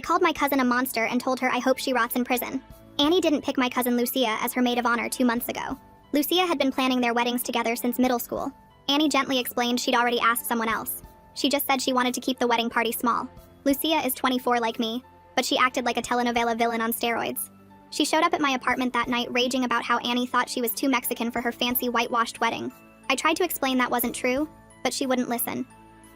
I called my cousin a monster and told her I hope she rots in prison. Annie didn't pick my cousin Lucia as her maid of honor 2 months ago. Lucia had been planning their weddings together since middle school. Annie gently explained she'd already asked someone else. She just said she wanted to keep the wedding party small. Lucia is 24 like me, but she acted like a telenovela villain on steroids. She showed up at my apartment that night raging about how Annie thought she was too Mexican for her fancy whitewashed wedding. I tried to explain that wasn't true, but she wouldn't listen.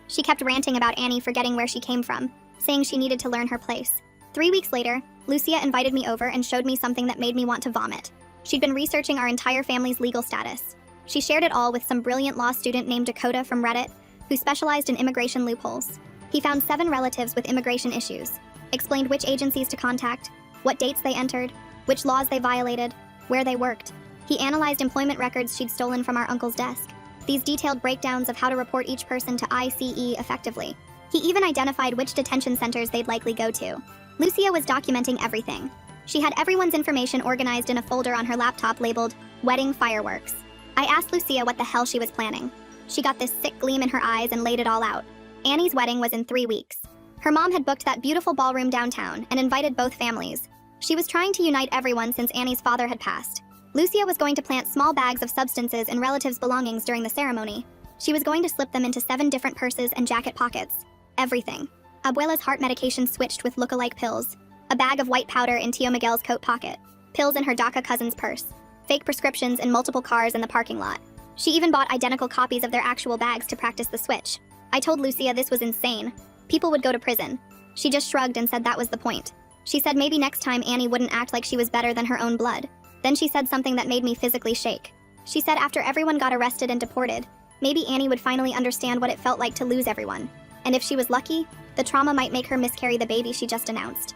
She kept ranting about Annie forgetting where she came from, saying she needed to learn her place. 3 weeks later, Lucia invited me over and showed me something that made me want to vomit. She'd been researching our entire family's legal status. She shared it all with some brilliant law student named Dakota from Reddit, who specialized in immigration loopholes. He found 7 relatives with immigration issues, explained which agencies to contact, what dates they entered, which laws they violated, where they worked. He analyzed employment records she'd stolen from our uncle's desk. These detailed breakdowns of how to report each person to ICE effectively. He even identified which detention centers they'd likely go to. Lucia was documenting everything. She had everyone's information organized in a folder on her laptop labeled Wedding Fireworks. I asked Lucia what the hell she was planning. She got this sick gleam in her eyes and laid it all out. Annie's wedding was in 3 weeks. Her mom had booked that beautiful ballroom downtown and invited both families. She was trying to unite everyone since Annie's father had passed. Lucia was going to plant small bags of substances in relatives' belongings during the ceremony. She was going to slip them into 7 different purses and jacket pockets. Everything. Abuela's heart medication switched with look-alike pills. A bag of white powder in Tio Miguel's coat pocket. Pills in her DACA cousin's purse. Fake prescriptions in multiple cars in the parking lot. She even bought identical copies of their actual bags to practice the switch. I told Lucia this was insane. People would go to prison. She just shrugged and said that was the point. She said maybe next time Annie wouldn't act like she was better than her own blood. Then she said something that made me physically shake. She said after everyone got arrested and deported, maybe Annie would finally understand what it felt like to lose everyone. And if she was lucky, the trauma might make her miscarry the baby she just announced.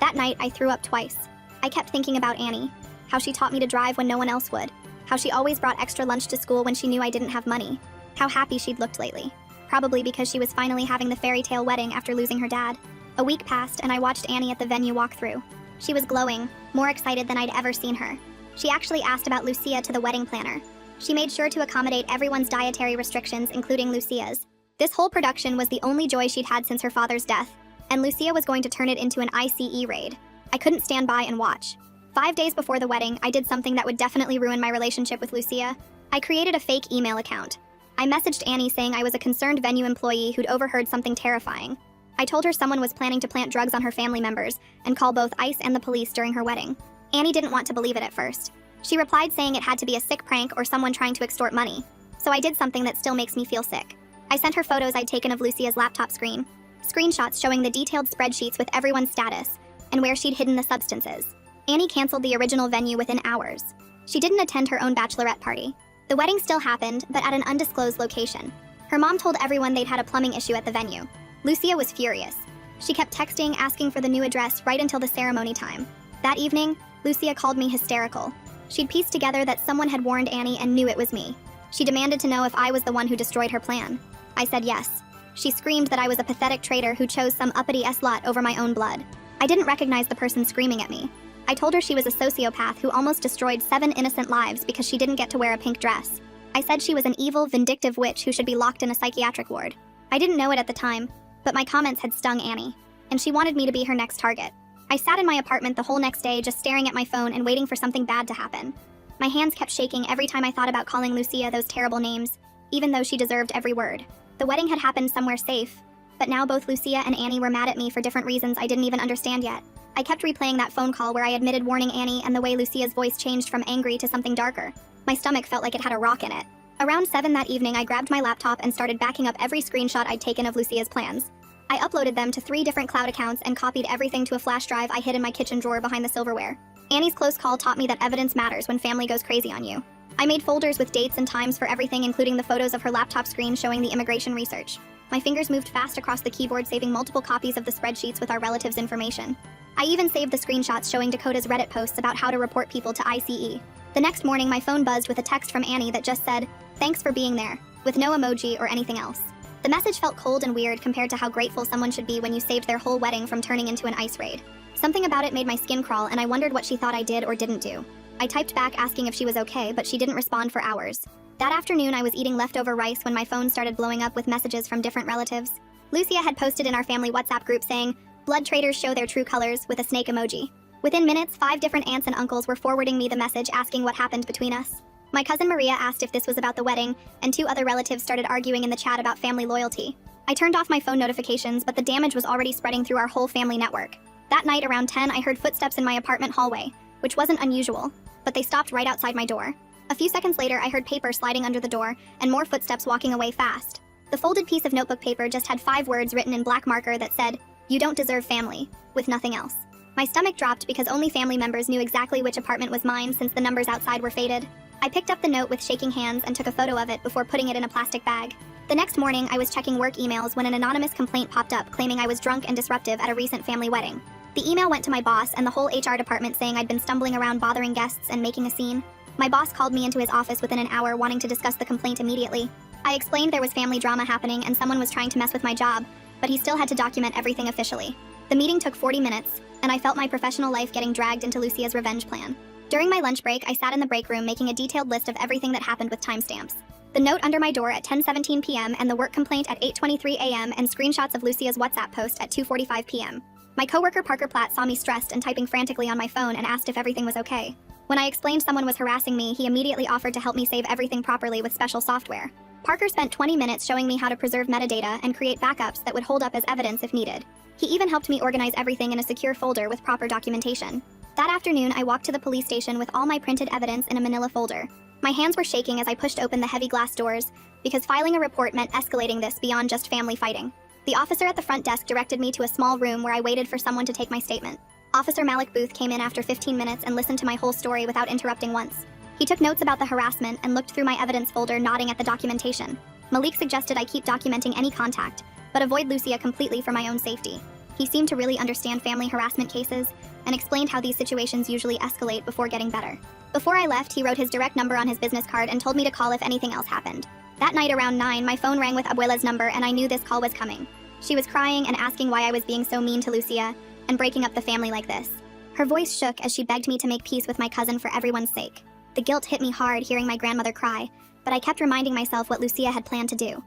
That night, I threw up twice. I kept thinking about Annie, how she taught me to drive when no one else would, how she always brought extra lunch to school when she knew I didn't have money, how happy she'd looked lately, probably because she was finally having the fairy tale wedding after losing her dad. A week passed and I watched Annie at the venue walk through. She was glowing, more excited than I'd ever seen her. She actually asked about Lucia to the wedding planner. She made sure to accommodate everyone's dietary restrictions, including Lucia's. This whole production was the only joy she'd had since her father's death, and Lucia was going to turn it into an ICE raid. I couldn't stand by and watch. 5 days before the wedding, I did something that would definitely ruin my relationship with Lucia. I created a fake email account. I messaged Annie saying I was a concerned venue employee who'd overheard something terrifying. I told her someone was planning to plant drugs on her family members and call both ICE and the police during her wedding. Annie didn't want to believe it at first. She replied saying it had to be a sick prank or someone trying to extort money. So I did something that still makes me feel sick. I sent her photos I'd taken of Lucia's laptop screen. Screenshots showing the detailed spreadsheets with everyone's status and where she'd hidden the substances. Annie canceled the original venue within hours. She didn't attend her own bachelorette party. The wedding still happened, but at an undisclosed location. Her mom told everyone they'd had a plumbing issue at the venue. Lucia was furious. She kept texting, asking for the new address right until the ceremony time. That evening, Lucia called me hysterical. She'd pieced together that someone had warned Annie and knew it was me. She demanded to know if I was the one who destroyed her plan. I said yes. She screamed that I was a pathetic traitor who chose some uppity S-lot over my own blood. I didn't recognize the person screaming at me. I told her she was a sociopath who almost destroyed 7 innocent lives because she didn't get to wear a pink dress. I said she was an evil, vindictive witch who should be locked in a psychiatric ward. I didn't know it at the time, but my comments had stung Annie, and she wanted me to be her next target. I sat in my apartment the whole next day just staring at my phone and waiting for something bad to happen. My hands kept shaking every time I thought about calling Lucia those terrible names, even though she deserved every word. The wedding had happened somewhere safe, but now both Lucia and Annie were mad at me for different reasons I didn't even understand yet. I kept replaying that phone call where I admitted warning Annie and the way Lucia's voice changed from angry to something darker. My stomach felt like it had a rock in it. Around 7 that evening, I grabbed my laptop and started backing up every screenshot I'd taken of Lucia's plans. I uploaded them to 3 different cloud accounts and copied everything to a flash drive I hid in my kitchen drawer behind the silverware. Annie's close call taught me that evidence matters when family goes crazy on you. I made folders with dates and times for everything, including the photos of her laptop screen showing the immigration research. My fingers moved fast across the keyboard, saving multiple copies of the spreadsheets with our relatives' information. I even saved the screenshots showing Dakota's Reddit posts about how to report people to ICE. The next morning, my phone buzzed with a text from Annie that just said, "Thanks for being there," with no emoji or anything else. The message felt cold and weird compared to how grateful someone should be when you saved their whole wedding from turning into an ICE raid. Something about it made my skin crawl, and I wondered what she thought I did or didn't do. I typed back asking if she was okay, but she didn't respond for hours. That afternoon, I was eating leftover rice when my phone started blowing up with messages from different relatives. Lucia had posted in our family WhatsApp group saying, Blood traitors show their true colors with a snake emoji. Within minutes, 5 different aunts and uncles were forwarding me the message asking what happened between us. My cousin Maria asked if this was about the wedding, and 2 other relatives started arguing in the chat about family loyalty. I turned off my phone notifications, but the damage was already spreading through our whole family network. That night around 10, I heard footsteps in my apartment hallway, which wasn't unusual, but they stopped right outside my door. A few seconds later, I heard paper sliding under the door, and more footsteps walking away fast. The folded piece of notebook paper just had 5 words written in black marker that said, "You don't deserve family," with nothing else. My stomach dropped because only family members knew exactly which apartment was mine since the numbers outside were faded. I picked up the note with shaking hands and took a photo of it before putting it in a plastic bag. The next morning, I was checking work emails when an anonymous complaint popped up claiming I was drunk and disruptive at a recent family wedding. The email went to my boss and the whole HR department saying I'd been stumbling around bothering guests and making a scene. My boss called me into his office within an hour wanting to discuss the complaint immediately. I explained there was family drama happening and someone was trying to mess with my job, but he still had to document everything officially. The meeting took 40 minutes, and I felt my professional life getting dragged into Lucia's revenge plan. During my lunch break, I sat in the break room making a detailed list of everything that happened with timestamps. The note under my door at 10:17 p.m. and the work complaint at 8:23 a.m. and screenshots of Lucia's WhatsApp post at 2:45 p.m. My coworker Parker Platt saw me stressed and typing frantically on my phone and asked if everything was okay. When I explained someone was harassing me, he immediately offered to help me save everything properly with special software. Parker spent 20 minutes showing me how to preserve metadata and create backups that would hold up as evidence if needed. He even helped me organize everything in a secure folder with proper documentation. That afternoon, I walked to the police station with all my printed evidence in a manila folder. My hands were shaking as I pushed open the heavy glass doors, because filing a report meant escalating this beyond just family fighting. The officer at the front desk directed me to a small room where I waited for someone to take my statement. Officer Malik Booth came in after 15 minutes and listened to my whole story without interrupting once. He took notes about the harassment and looked through my evidence folder, nodding at the documentation. Malik suggested I keep documenting any contact, but avoid Lucia completely for my own safety. He seemed to really understand family harassment cases and explained how these situations usually escalate before getting better. Before I left, he wrote his direct number on his business card and told me to call if anything else happened. That night around 9, my phone rang with Abuela's number and I knew this call was coming. She was crying and asking why I was being so mean to Lucia and breaking up the family like this. Her voice shook as she begged me to make peace with my cousin for everyone's sake. The guilt hit me hard hearing my grandmother cry, but I kept reminding myself what Lucia had planned to do.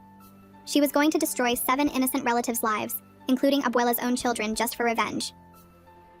She was going to destroy 7 innocent relatives' lives, including Abuela's own children, just for revenge.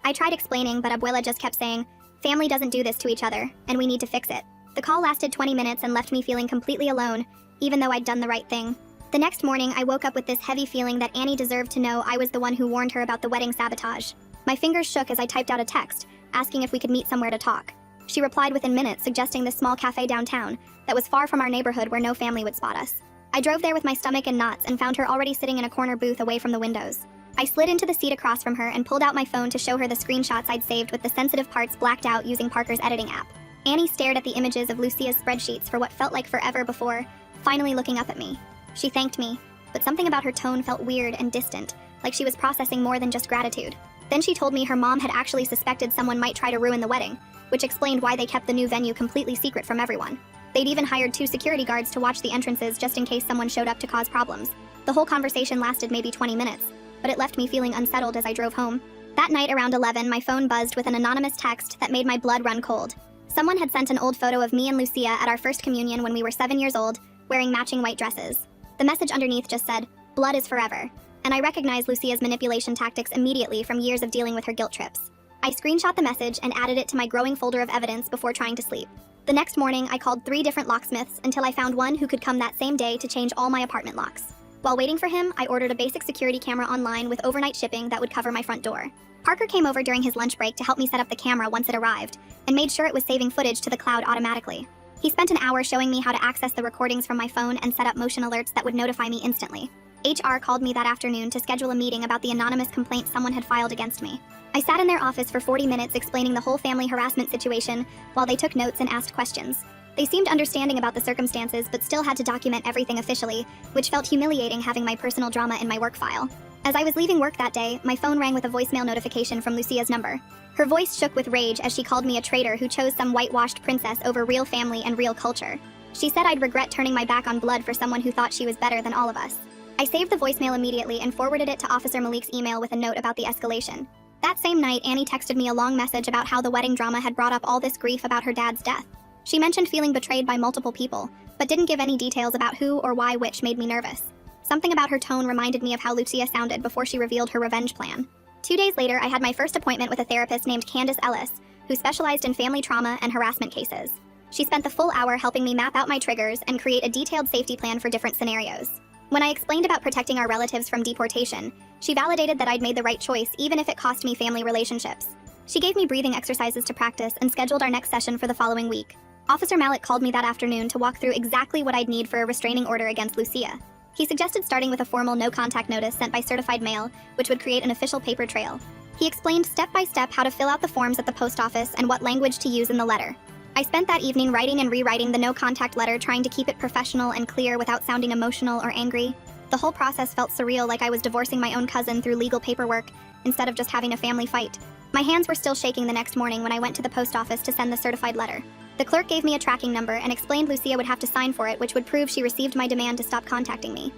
I tried explaining, but Abuela just kept saying, "Family doesn't do this to each other, and we need to fix it." The call lasted 20 minutes and left me feeling completely alone, even though I'd done the right thing. The next morning, I woke up with this heavy feeling that Annie deserved to know I was the one who warned her about the wedding sabotage. My fingers shook as I typed out a text, asking if we could meet somewhere to talk. She replied within minutes, suggesting this small cafe downtown that was far from our neighborhood where no family would spot us. I drove there with my stomach in knots and found her already sitting in a corner booth away from the windows. I slid into the seat across from her and pulled out my phone to show her the screenshots I'd saved with the sensitive parts blacked out using Parker's editing app. Annie stared at the images of Lucia's spreadsheets for what felt like forever before, finally looking up at me. She thanked me, but something about her tone felt weird and distant, like she was processing more than just gratitude. Then she told me her mom had actually suspected someone might try to ruin the wedding, which explained why they kept the new venue completely secret from everyone. They'd even hired 2 security guards to watch the entrances just in case someone showed up to cause problems. The whole conversation lasted maybe 20 minutes, but it left me feeling unsettled as I drove home. That night around 11, my phone buzzed with an anonymous text that made my blood run cold. Someone had sent an old photo of me and Lucia at our first communion when we were 7 years old, wearing matching white dresses. The message underneath just said, "Blood is forever," and I recognized Lucia's manipulation tactics immediately from years of dealing with her guilt trips. I screenshot the message and added it to my growing folder of evidence before trying to sleep. The next morning, I called 3 different locksmiths until I found one who could come that same day to change all my apartment locks. While waiting for him, I ordered a basic security camera online with overnight shipping that would cover my front door. Parker came over during his lunch break to help me set up the camera once it arrived, and made sure it was saving footage to the cloud automatically. He spent an hour showing me how to access the recordings from my phone and set up motion alerts that would notify me instantly. HR called me that afternoon to schedule a meeting about the anonymous complaint someone had filed against me. I sat in their office for 40 minutes explaining the whole family harassment situation while they took notes and asked questions. They seemed understanding about the circumstances but still had to document everything officially, which felt humiliating having my personal drama in my work file. As I was leaving work that day, my phone rang with a voicemail notification from Lucia's number. Her voice shook with rage as she called me a traitor who chose some whitewashed princess over real family and real culture. She said I'd regret turning my back on blood for someone who thought she was better than all of us. I saved the voicemail immediately and forwarded it to Officer Malik's email with a note about the escalation. That same night, Annie texted me a long message about how the wedding drama had brought up all this grief about her dad's death. She mentioned feeling betrayed by multiple people, but didn't give any details about who or why, which made me nervous. Something about her tone reminded me of how Lucia sounded before she revealed her revenge plan. 2 days later, I had my first appointment with a therapist named Candace Ellis, who specialized in family trauma and harassment cases. She spent the full hour helping me map out my triggers and create a detailed safety plan for different scenarios. When I explained about protecting our relatives from deportation, she validated that I'd made the right choice even if it cost me family relationships. She gave me breathing exercises to practice and scheduled our next session for the following week. Officer Malik called me that afternoon to walk through exactly what I'd need for a restraining order against Lucia. He suggested starting with a formal no-contact notice sent by certified mail, which would create an official paper trail. He explained step by step how to fill out the forms at the post office and what language to use in the letter. I spent that evening writing and rewriting the no-contact letter, trying to keep it professional and clear without sounding emotional or angry. The whole process felt surreal, like I was divorcing my own cousin through legal paperwork instead of just having a family fight. My hands were still shaking the next morning when I went to the post office to send the certified letter. The clerk gave me a tracking number and explained Lucia would have to sign for it, which would prove she received my demand to stop contacting me.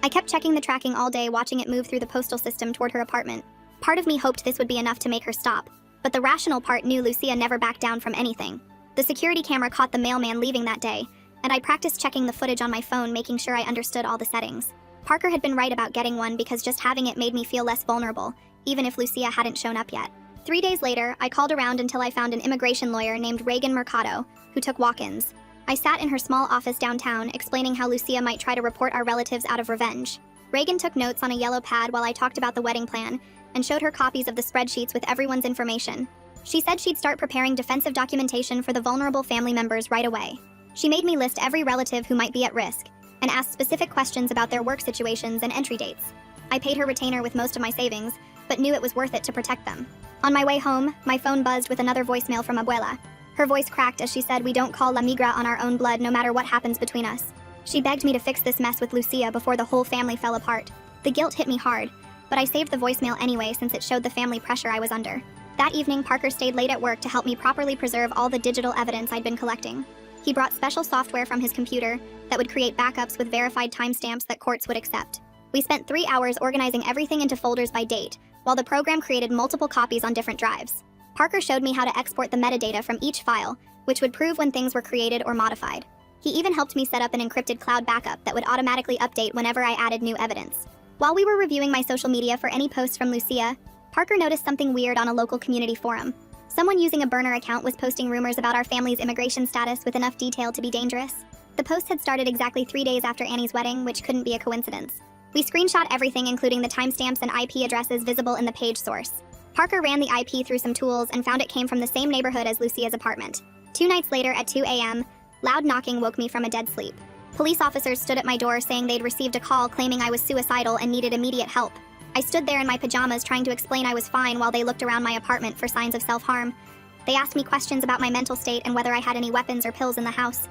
I kept checking the tracking all day, watching it move through the postal system toward her apartment. Part of me hoped this would be enough to make her stop, but the rational part knew Lucia never backed down from anything. The security camera caught the mailman leaving that day, and I practiced checking the footage on my phone, making sure I understood all the settings. Parker had been right about getting one because just having it made me feel less vulnerable, even if Lucia hadn't shown up yet. 3 days later, I called around until I found an immigration lawyer named Reagan Mercado, who took walk-ins. I sat in her small office downtown, explaining how Lucia might try to report our relatives out of revenge. Reagan took notes on a yellow pad while I talked about the wedding plan, and showed her copies of the spreadsheets with everyone's information. She said she'd start preparing defensive documentation for the vulnerable family members right away. She made me list every relative who might be at risk, and asked specific questions about their work situations and entry dates. I paid her retainer with most of my savings, but knew it was worth it to protect them. On my way home, my phone buzzed with another voicemail from Abuela. Her voice cracked as she said we don't call La Migra on our own blood no matter what happens between us. She begged me to fix this mess with Lucia before the whole family fell apart. The guilt hit me hard, but I saved the voicemail anyway since it showed the family pressure I was under. That evening, Parker stayed late at work to help me properly preserve all the digital evidence I'd been collecting. He brought special software from his computer that would create backups with verified timestamps that courts would accept. We spent 3 hours organizing everything into folders by date, while the program created multiple copies on different drives. Parker showed me how to export the metadata from each file, which would prove when things were created or modified. He even helped me set up an encrypted cloud backup that would automatically update whenever I added new evidence. While we were reviewing my social media for any posts from Lucia, Parker noticed something weird on a local community forum. Someone using a burner account was posting rumors about our family's immigration status with enough detail to be dangerous. The post had started exactly 3 days after Annie's wedding, which couldn't be a coincidence. We screenshot everything, including the timestamps and IP addresses visible in the page source. Parker ran the IP through some tools and found it came from the same neighborhood as Lucia's apartment. 2 nights later at 2 a.m., loud knocking woke me from a dead sleep. Police officers stood at my door saying they'd received a call claiming I was suicidal and needed immediate help. I stood there in my pajamas trying to explain I was fine while they looked around my apartment for signs of self-harm. They asked me questions about my mental state and whether I had any weapons or pills in the house.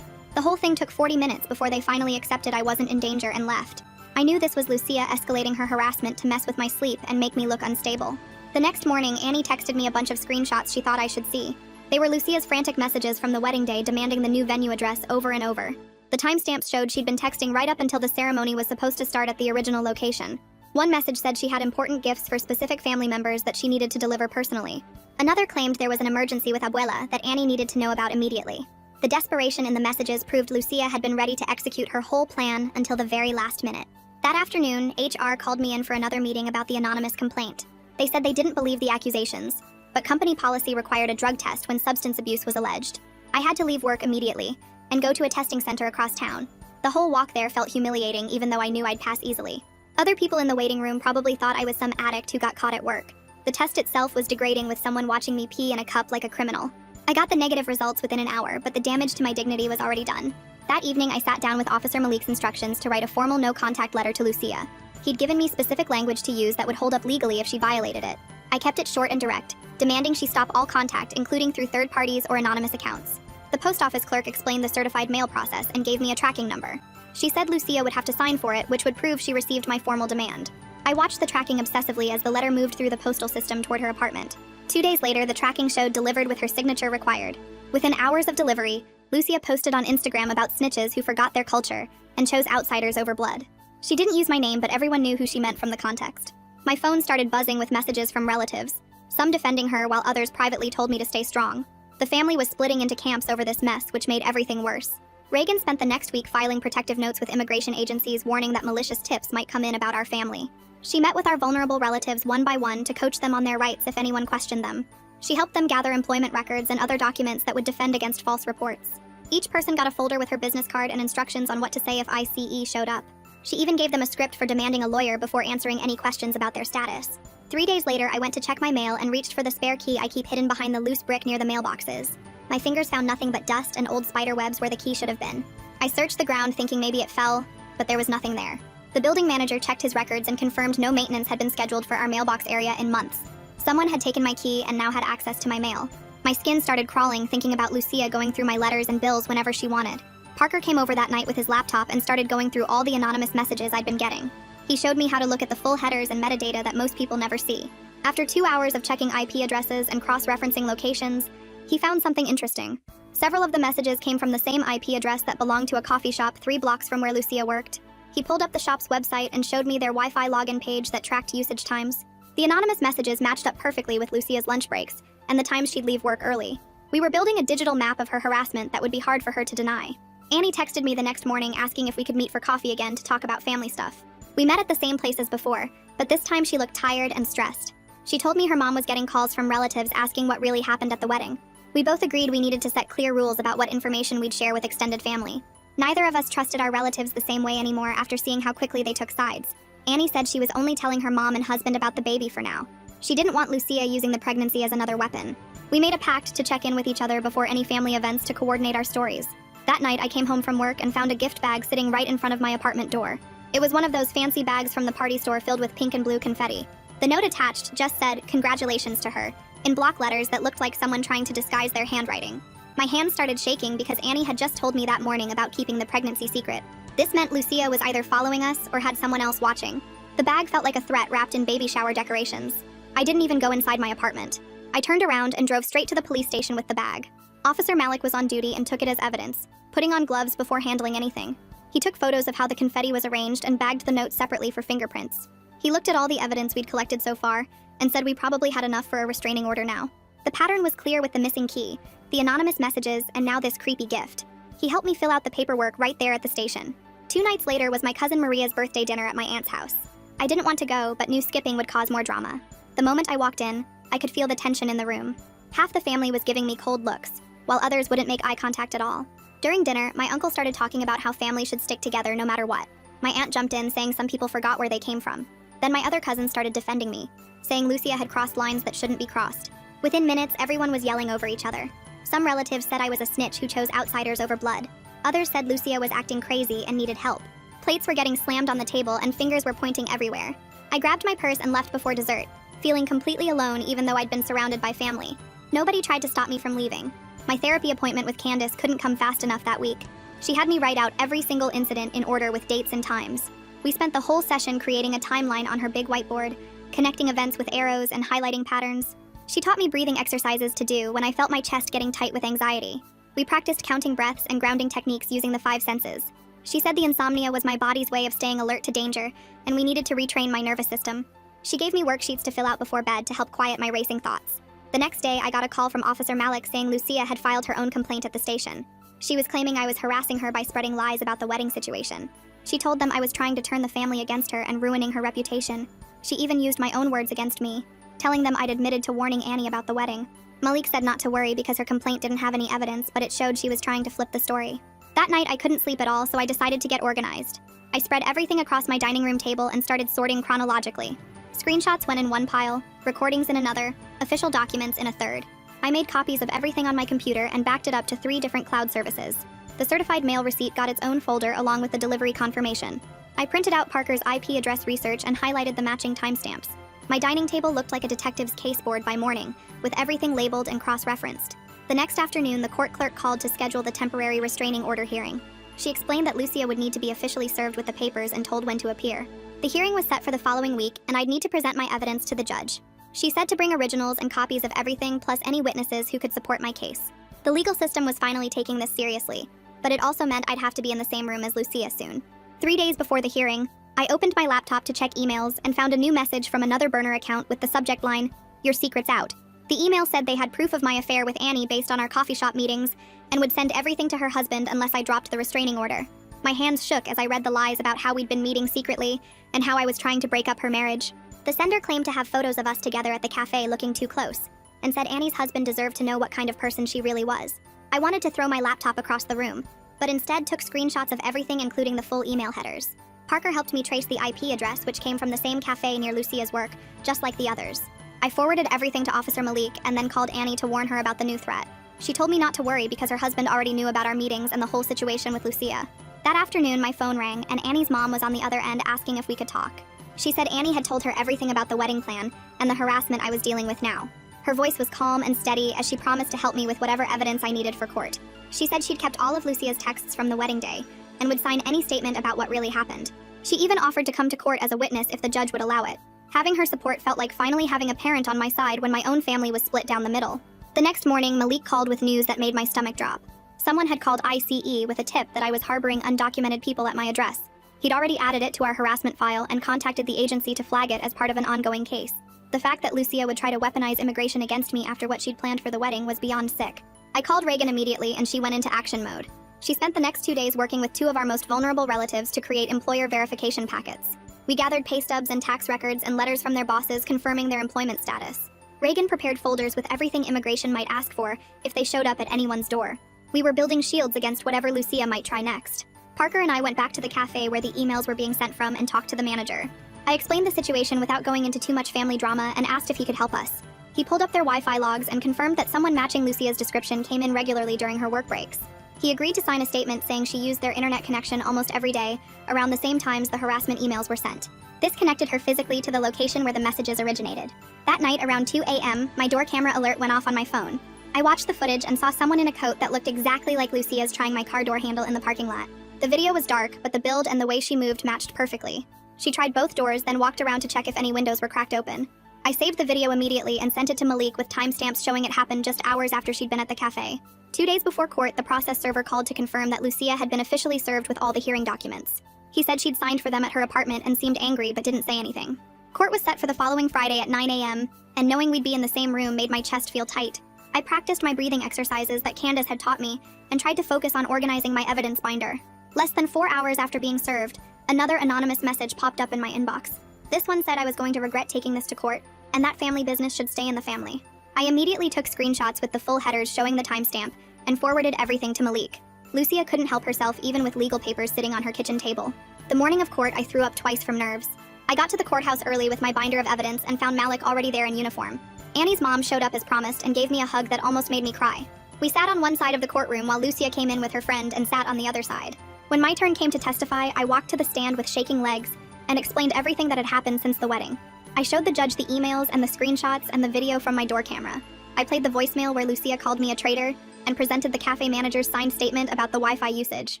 The whole thing took 40 minutes before they finally accepted I wasn't in danger and left. I knew this was Lucia escalating her harassment to mess with my sleep and make me look unstable. The next morning, Annie texted me a bunch of screenshots she thought I should see. They were Lucia's frantic messages from the wedding day demanding the new venue address over and over. The timestamps showed she'd been texting right up until the ceremony was supposed to start at the original location. One message said she had important gifts for specific family members that she needed to deliver personally. Another claimed there was an emergency with Abuela that Annie needed to know about immediately. The desperation in the messages proved Lucia had been ready to execute her whole plan until the very last minute. That afternoon, HR called me in for another meeting about the anonymous complaint. They said they didn't believe the accusations, but company policy required a drug test when substance abuse was alleged. I had to leave work immediately and go to a testing center across town. The whole walk there felt humiliating, even though I knew I'd pass easily. Other people in the waiting room probably thought I was some addict who got caught at work. The test itself was degrading, with someone watching me pee in a cup like a criminal. I got the negative results within an hour, but the damage to my dignity was already done. That evening, I sat down with Officer Malik's instructions to write a formal no-contact letter to Lucia. He'd given me specific language to use that would hold up legally if she violated it. I kept it short and direct, demanding she stop all contact, including through third parties or anonymous accounts. The post office clerk explained the certified mail process and gave me a tracking number. She said Lucia would have to sign for it, which would prove she received my formal demand. I watched the tracking obsessively as the letter moved through the postal system toward her apartment. 2 days later, the tracking showed delivered with her signature required. Within hours of delivery, Lucia posted on Instagram about snitches who forgot their culture and chose outsiders over blood. She didn't use my name, but everyone knew who she meant from the context. My phone started buzzing with messages from relatives, some defending her while others privately told me to stay strong. The family was splitting into camps over this mess, which made everything worse. Reagan spent the next week filing protective notes with immigration agencies warning that malicious tips might come in about our family. She met with our vulnerable relatives one by one to coach them on their rights if anyone questioned them. She helped them gather employment records and other documents that would defend against false reports. Each person got a folder with her business card and instructions on what to say if ICE showed up. She even gave them a script for demanding a lawyer before answering any questions about their status. 3 days later, I went to check my mail and reached for the spare key I keep hidden behind the loose brick near the mailboxes. My fingers found nothing but dust and old spider webs where the key should have been. I searched the ground thinking maybe it fell, but there was nothing there. The building manager checked his records and confirmed no maintenance had been scheduled for our mailbox area in months. Someone had taken my key and now had access to my mail. My skin started crawling thinking about Lucia going through my letters and bills whenever she wanted. Parker came over that night with his laptop and started going through all the anonymous messages I'd been getting. He showed me how to look at the full headers and metadata that most people never see. After 2 hours of checking IP addresses and cross-referencing locations, he found something interesting. Several of the messages came from the same IP address that belonged to a coffee shop 3 blocks from where Lucia worked. He pulled up the shop's website and showed me their Wi-Fi login page that tracked usage times. The anonymous messages matched up perfectly with Lucia's lunch breaks and the times she'd leave work early. We were building a digital map of her harassment that would be hard for her to deny. Annie texted me the next morning asking if we could meet for coffee again to talk about family stuff. We met at the same place as before, but this time she looked tired and stressed. She told me her mom was getting calls from relatives asking what really happened at the wedding. We both agreed we needed to set clear rules about what information we'd share with extended family. Neither of us trusted our relatives the same way anymore after seeing how quickly they took sides. Annie said she was only telling her mom and husband about the baby for now. She didn't want Lucia using the pregnancy as another weapon. We made a pact to check in with each other before any family events to coordinate our stories. That night, I came home from work and found a gift bag sitting right in front of my apartment door. It was one of those fancy bags from the party store filled with pink and blue confetti. The note attached just said, "Congratulations" to her, in block letters that looked like someone trying to disguise their handwriting. My hands started shaking because Annie had just told me that morning about keeping the pregnancy secret. This meant Lucia was either following us or had someone else watching. The bag felt like a threat wrapped in baby shower decorations. I didn't even go inside my apartment. I turned around and drove straight to the police station with the bag. Officer Malik was on duty and took it as evidence, putting on gloves before handling anything. He took photos of how the confetti was arranged and bagged the note separately for fingerprints. He looked at all the evidence we'd collected so far and said we probably had enough for a restraining order now. The pattern was clear with the missing key, the anonymous messages, and now this creepy gift. He helped me fill out the paperwork right there at the station. 2 nights later was my cousin Maria's birthday dinner at my aunt's house. I didn't want to go, but knew skipping would cause more drama. The moment I walked in, I could feel the tension in the room. Half the family was giving me cold looks, while others wouldn't make eye contact at all. During dinner, my uncle started talking about how family should stick together no matter what. My aunt jumped in saying some people forgot where they came from. Then my other cousins started defending me, saying Lucia had crossed lines that shouldn't be crossed. Within minutes, everyone was yelling over each other. Some relatives said I was a snitch who chose outsiders over blood. Others said Lucia was acting crazy and needed help. Plates were getting slammed on the table and fingers were pointing everywhere. I grabbed my purse and left before dessert, feeling completely alone even though I'd been surrounded by family. Nobody tried to stop me from leaving. My therapy appointment with Candace couldn't come fast enough that week. She had me write out every single incident in order with dates and times. We spent the whole session creating a timeline on her big whiteboard, connecting events with arrows and highlighting patterns. She taught me breathing exercises to do when I felt my chest getting tight with anxiety. We practiced counting breaths and grounding techniques using the 5 senses. She said the insomnia was my body's way of staying alert to danger, and we needed to retrain my nervous system. She gave me worksheets to fill out before bed to help quiet my racing thoughts. The next day, I got a call from Officer Malik saying Lucia had filed her own complaint at the station. She was claiming I was harassing her by spreading lies about the wedding situation. She told them I was trying to turn the family against her and ruining her reputation. She even used my own words against me, telling them I'd admitted to warning Annie about the wedding. Malik said not to worry because her complaint didn't have any evidence, but it showed she was trying to flip the story. That night, I couldn't sleep at all, so I decided to get organized. I spread everything across my dining room table and started sorting chronologically. Screenshots went in one pile, recordings in another, official documents in a third. I made copies of everything on my computer and backed it up to 3 different cloud services. The certified mail receipt got its own folder along with the delivery confirmation. I printed out Parker's IP address research and highlighted the matching timestamps. My dining table looked like a detective's case board by morning, with everything labeled and cross-referenced. The next afternoon, the court clerk called to schedule the temporary restraining order hearing. She explained that Lucia would need to be officially served with the papers and told when to appear. The hearing was set for the following week, and I'd need to present my evidence to the judge. She said to bring originals and copies of everything plus any witnesses who could support my case. The legal system was finally taking this seriously, but it also meant I'd have to be in the same room as Lucia soon. 3 days before the hearing, I opened my laptop to check emails and found a new message from another burner account with the subject line, "Your secret's out." The email said they had proof of my affair with Annie based on our coffee shop meetings and would send everything to her husband unless I dropped the restraining order. My hands shook as I read the lies about how we'd been meeting secretly and how I was trying to break up her marriage. The sender claimed to have photos of us together at the cafe looking too close, and said Annie's husband deserved to know what kind of person she really was. I wanted to throw my laptop across the room, but instead took screenshots of everything, including the full email headers. Parker helped me trace the IP address, which came from the same cafe near Lucia's work, just like the others. I forwarded everything to Officer Malik and then called Annie to warn her about the new threat. She told me not to worry because her husband already knew about our meetings and the whole situation with Lucia. That afternoon, my phone rang, and Annie's mom was on the other end asking if we could talk. She said Annie had told her everything about the wedding plan and the harassment I was dealing with now. Her voice was calm and steady as she promised to help me with whatever evidence I needed for court. She said she'd kept all of Lucia's texts from the wedding day and would sign any statement about what really happened. She even offered to come to court as a witness if the judge would allow it. Having her support felt like finally having a parent on my side when my own family was split down the middle. The next morning, Malik called with news that made my stomach drop. Someone had called ICE with a tip that I was harboring undocumented people at my address. He'd already added it to our harassment file and contacted the agency to flag it as part of an ongoing case. The fact that Lucia would try to weaponize immigration against me after what she'd planned for the wedding was beyond sick. I called Reagan immediately and she went into action mode. She spent the next 2 days working with 2 of our most vulnerable relatives to create employer verification packets. We gathered pay stubs and tax records and letters from their bosses confirming their employment status. Reagan prepared folders with everything immigration might ask for if they showed up at anyone's door. We were building shields against whatever Lucia might try next. Parker and I went back to the cafe where the emails were being sent from and talked to the manager. I explained the situation without going into too much family drama and asked if he could help us. He pulled up their Wi-Fi logs and confirmed that someone matching Lucia's description came in regularly during her work breaks. He agreed to sign a statement saying she used their internet connection almost every day, around the same times the harassment emails were sent. This connected her physically to the location where the messages originated. That night, around 2 a.m., my door camera alert went off on my phone. I watched the footage and saw someone in a coat that looked exactly like Lucia's trying my car door handle in the parking lot. The video was dark, but the build and the way she moved matched perfectly. She tried both doors, then walked around to check if any windows were cracked open. I saved the video immediately and sent it to Malik with timestamps showing it happened just hours after she'd been at the cafe. 2 days before court, the process server called to confirm that Lucia had been officially served with all the hearing documents. He said she'd signed for them at her apartment and seemed angry but didn't say anything. Court was set for the following Friday at 9 a.m., and knowing we'd be in the same room made my chest feel tight. I practiced my breathing exercises that Candace had taught me and tried to focus on organizing my evidence binder. Less than 4 hours after being served, another anonymous message popped up in my inbox. This one said I was going to regret taking this to court, and that family business should stay in the family. I immediately took screenshots with the full headers showing the timestamp and forwarded everything to Malik. Lucia couldn't help herself even with legal papers sitting on her kitchen table. The morning of court, I threw up twice from nerves. I got to the courthouse early with my binder of evidence and found Malik already there in uniform. Annie's mom showed up as promised and gave me a hug that almost made me cry. We sat on one side of the courtroom while Lucia came in with her friend and sat on the other side. When my turn came to testify, I walked to the stand with shaking legs and explained everything that had happened since the wedding. I showed the judge the emails and the screenshots and the video from my door camera. I played the voicemail where Lucia called me a traitor and presented the cafe manager's signed statement about the Wi-Fi usage.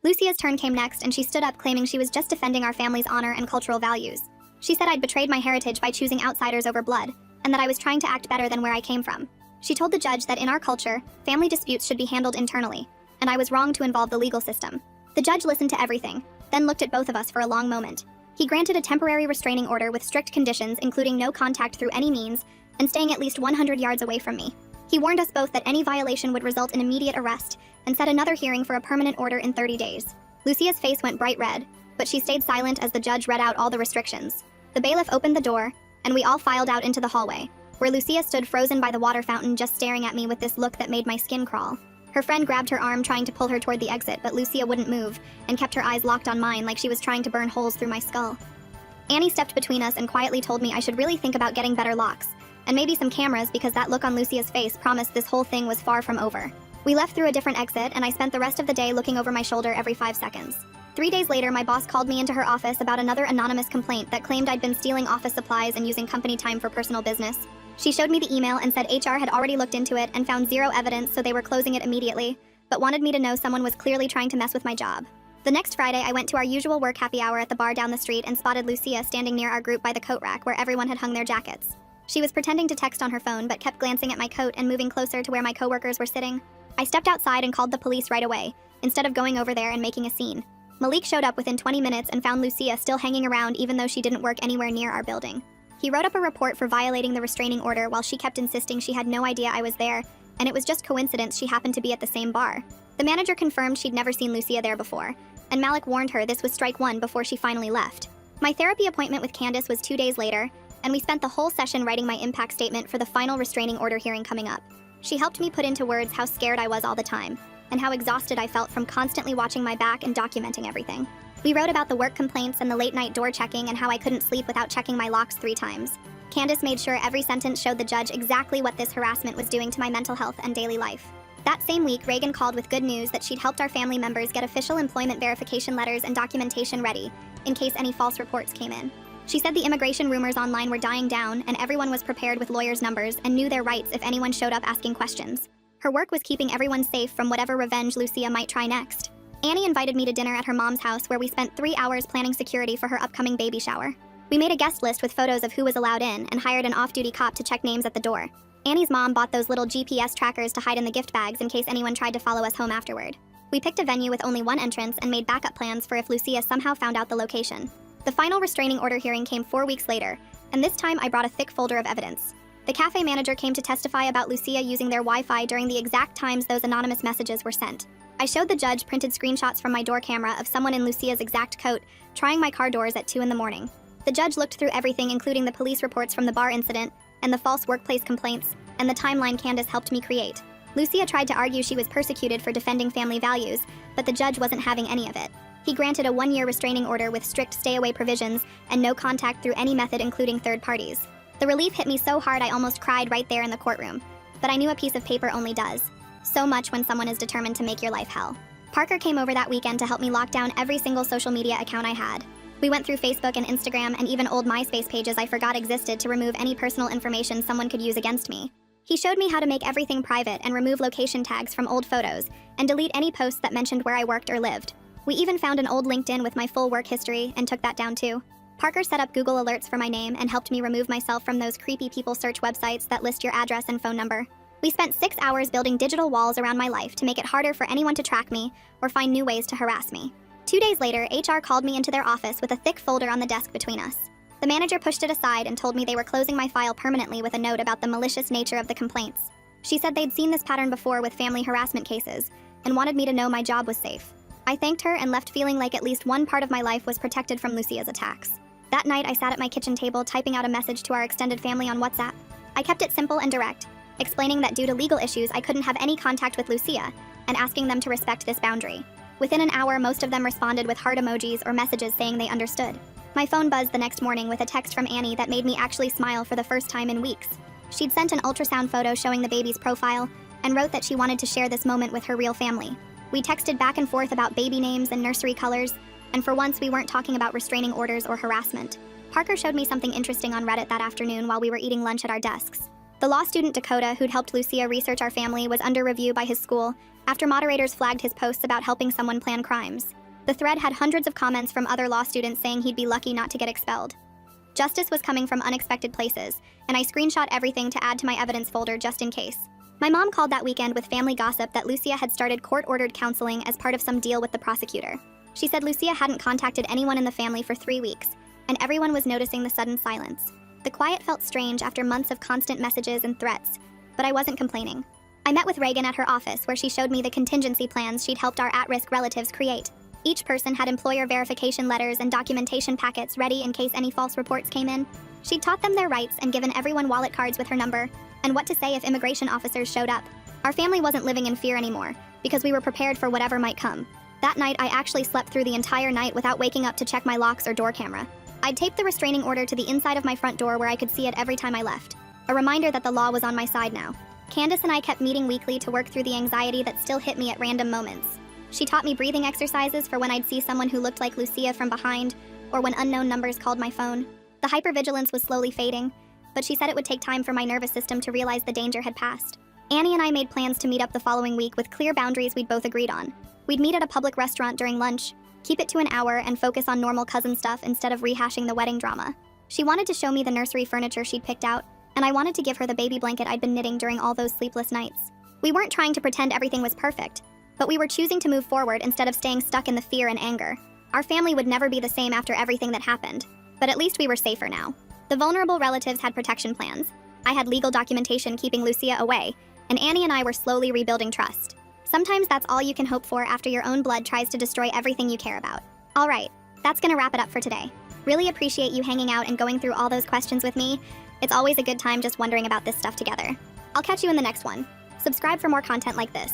Lucia's turn came next and she stood up claiming she was just defending our family's honor and cultural values. She said I'd betrayed my heritage by choosing outsiders over blood, and that I was trying to act better than where I came from. She told the judge that in our culture, family disputes should be handled internally, and I was wrong to involve the legal system. The judge listened to everything, then looked at both of us for a long moment. He granted a temporary restraining order with strict conditions including no contact through any means and staying at least 100 yards away from me. He warned us both that any violation would result in immediate arrest and set another hearing for a permanent order in 30 days. Lucia's face went bright red, but she stayed silent as the judge read out all the restrictions. The bailiff opened the door, and we all filed out into the hallway, where Lucia stood frozen by the water fountain just staring at me with this look that made my skin crawl. Her friend grabbed her arm trying to pull her toward the exit, but Lucia wouldn't move and kept her eyes locked on mine like she was trying to burn holes through my skull. Annie stepped between us and quietly told me I should really think about getting better locks, and maybe some cameras because that look on Lucia's face promised this whole thing was far from over. We left through a different exit, and I spent the rest of the day looking over my shoulder every 5 seconds. 3 days later, my boss called me into her office about another anonymous complaint that claimed I'd been stealing office supplies and using company time for personal business. She showed me the email and said HR had already looked into it and found zero evidence, so they were closing it immediately, but wanted me to know someone was clearly trying to mess with my job. The next Friday, I went to our usual work happy hour at the bar down the street and spotted Lucia standing near our group by the coat rack where everyone had hung their jackets. She was pretending to text on her phone but kept glancing at my coat and moving closer to where my coworkers were sitting. I stepped outside and called the police right away, instead of going over there and making a scene. Malik showed up within 20 minutes and found Lucia still hanging around even though she didn't work anywhere near our building. He wrote up a report for violating the restraining order while she kept insisting she had no idea I was there, and it was just coincidence she happened to be at the same bar. The manager confirmed she'd never seen Lucia there before, and Malik warned her this was strike one before she finally left. My therapy appointment with Candace was 2 days later, and we spent the whole session writing my impact statement for the final restraining order hearing coming up. She helped me put into words how scared I was all the time, and how exhausted I felt from constantly watching my back and documenting everything. We wrote about the work complaints and the late-night door checking and how I couldn't sleep without checking my locks 3 times. Candace made sure every sentence showed the judge exactly what this harassment was doing to my mental health and daily life. That same week, Reagan called with good news that she'd helped our family members get official employment verification letters and documentation ready, in case any false reports came in. She said the immigration rumors online were dying down and everyone was prepared with lawyers' numbers and knew their rights if anyone showed up asking questions. Her work was keeping everyone safe from whatever revenge Lucia might try next. Annie invited me to dinner at her mom's house where we spent 3 hours planning security for her upcoming baby shower. We made a guest list with photos of who was allowed in and hired an off-duty cop to check names at the door. Annie's mom bought those little GPS trackers to hide in the gift bags in case anyone tried to follow us home afterward. We picked a venue with only one entrance and made backup plans for if Lucia somehow found out the location. The final restraining order hearing came 4 weeks later, and this time I brought a thick folder of evidence. The cafe manager came to testify about Lucia using their Wi-Fi during the exact times those anonymous messages were sent. I showed the judge printed screenshots from my door camera of someone in Lucia's exact coat trying my car doors at 2 in the morning. The judge looked through everything, including the police reports from the bar incident, and the false workplace complaints, and the timeline Candace helped me create. Lucia tried to argue she was persecuted for defending family values, but the judge wasn't having any of it. He granted a 1-year restraining order with strict stay-away provisions and no contact through any method, including third parties. The relief hit me so hard I almost cried right there in the courtroom, but I knew a piece of paper only does so much when someone is determined to make your life hell. Parker came over that weekend to help me lock down every single social media account I had. We went through Facebook and Instagram and even old MySpace pages I forgot existed to remove any personal information someone could use against me. He showed me how to make everything private and remove location tags from old photos and delete any posts that mentioned where I worked or lived. We even found an old LinkedIn with my full work history and took that down too. Parker set up Google alerts for my name and helped me remove myself from those creepy people search websites that list your address and phone number. We spent 6 hours building digital walls around my life to make it harder for anyone to track me or find new ways to harass me. 2 days later, HR called me into their office with a thick folder on the desk between us. The manager pushed it aside and told me they were closing my file permanently with a note about the malicious nature of the complaints. She said they'd seen this pattern before with family harassment cases and wanted me to know my job was safe. I thanked her and left feeling like at least one part of my life was protected from Lucia's attacks. That night, I sat at my kitchen table typing out a message to our extended family on WhatsApp. I kept it simple and direct, explaining that due to legal issues I couldn't have any contact with Lucia and asking them to respect this boundary. Within an hour, most of them responded with heart emojis or messages saying they understood. My phone buzzed the next morning with a text from Annie that made me actually smile for the first time in weeks. She'd sent an ultrasound photo showing the baby's profile and wrote that she wanted to share this moment with her real family. We texted back and forth about baby names and nursery colors, and for once we weren't talking about restraining orders or harassment. Parker showed me something interesting on Reddit that afternoon while we were eating lunch at our desks. The law student Dakota, who'd helped Lucia research our family, was under review by his school after moderators flagged his posts about helping someone plan crimes. The thread had hundreds of comments from other law students saying he'd be lucky not to get expelled. Justice was coming from unexpected places, and I screenshot everything to add to my evidence folder just in case. My mom called that weekend with family gossip that Lucia had started court-ordered counseling as part of some deal with the prosecutor. She said Lucia hadn't contacted anyone in the family for 3 weeks, and everyone was noticing the sudden silence. The quiet felt strange after months of constant messages and threats, but I wasn't complaining. I met with Reagan at her office where she showed me the contingency plans she'd helped our at-risk relatives create. Each person had employer verification letters and documentation packets ready in case any false reports came in. She'd taught them their rights and given everyone wallet cards with her number, and what to say if immigration officers showed up. Our family wasn't living in fear anymore, because we were prepared for whatever might come. That night, I actually slept through the entire night without waking up to check my locks or door camera. I'd taped the restraining order to the inside of my front door where I could see it every time I left. A reminder that the law was on my side now. Candace and I kept meeting weekly to work through the anxiety that still hit me at random moments. She taught me breathing exercises for when I'd see someone who looked like Lucia from behind, or when unknown numbers called my phone. The hypervigilance was slowly fading, but she said it would take time for my nervous system to realize the danger had passed. Annie and I made plans to meet up the following week with clear boundaries we'd both agreed on. We'd meet at a public restaurant during lunch, keep it to an hour, and focus on normal cousin stuff instead of rehashing the wedding drama. She wanted to show me the nursery furniture she'd picked out, and I wanted to give her the baby blanket I'd been knitting during all those sleepless nights. We weren't trying to pretend everything was perfect, but we were choosing to move forward instead of staying stuck in the fear and anger. Our family would never be the same after everything that happened, but at least we were safer now. The vulnerable relatives had protection plans. I had legal documentation keeping Lucia away, and Annie and I were slowly rebuilding trust. Sometimes that's all you can hope for after your own blood tries to destroy everything you care about. All right, that's gonna wrap it up for today. Really appreciate you hanging out and going through all those questions with me. It's always a good time just wondering about this stuff together. I'll catch you in the next one. Subscribe for more content like this.